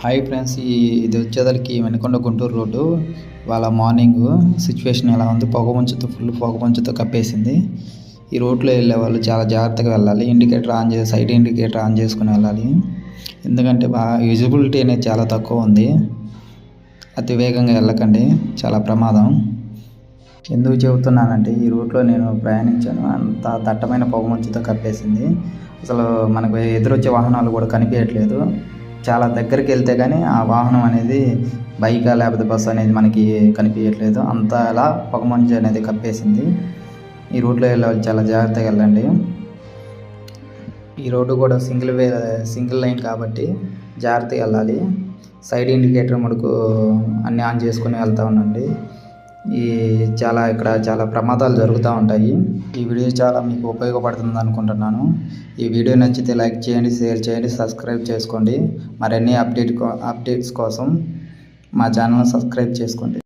Hi friends, ఇది వచ్చేసరికి Venukonda Guntur road. వాళ్ళ మార్నింగ్ సిచ్యువేషన్ ఎలా ఉంది, ఫుల్ పొగ మంచుతో కప్పేసింది. ఈ రోడ్లో వెళ్ళే వాళ్ళు చాలా జాగ్రత్తగా వెళ్ళాలి. సైడ్ ఇండికేటర్ ఆన్ చేసుకుని వెళ్ళాలి. ఎందుకంటే విజిబిలిటీ అనేది చాలా తక్కువ ఉంది. అతి వేగంగా వెళ్ళకండి, చాలా ప్రమాదం. ఎందుకు చెబుతున్నానంటే ఈ రూట్లో నేను ప్రయాణించాను. అంత దట్టమైన పొగ మంచుతో కప్పేసింది. అసలు మనకు ఎదురొచ్చే వాహనాలు కూడా కనిపించట్లేదు. చాలా దగ్గరికి వెళ్తే కానీ ఆ వాహనం అనేది బైకా లేకపోతే బస్సు అనేది మనకి కనిపించట్లేదు. అంతా అలా పొగమంచు అనేది కప్పేసింది. ఈ రోడ్లో వెళ్ళే వాళ్ళు చాలా జాగ్రత్తగా వెళ్ళండి. ఈ రోడ్డు కూడా సింగిల్ లైన్ కాబట్టి జాగ్రత్తగా వెళ్ళాలి. సైడ్ ఇండికేటర్ మటుకు అన్నీ ఆన్ చేసుకుని వెళ్తూ ఉండండి. ఇక్కడ చాలా ప్రమాదాలు జరుగుతూ ఉంటాయి. ఈ వీడియో చాలా మీకు ఉపయోగపడుతుంది అనుకుంటున్నాను. ఈ వీడియో నచ్చితే లైక్ చేయండి, షేర్ చేయండి, సబ్స్క్రైబ్ చేసుకోండి. మరిన్ని అప్డేట్స్ కోసం మా ఛానల్ని సబ్స్క్రైబ్ చేసుకోండి.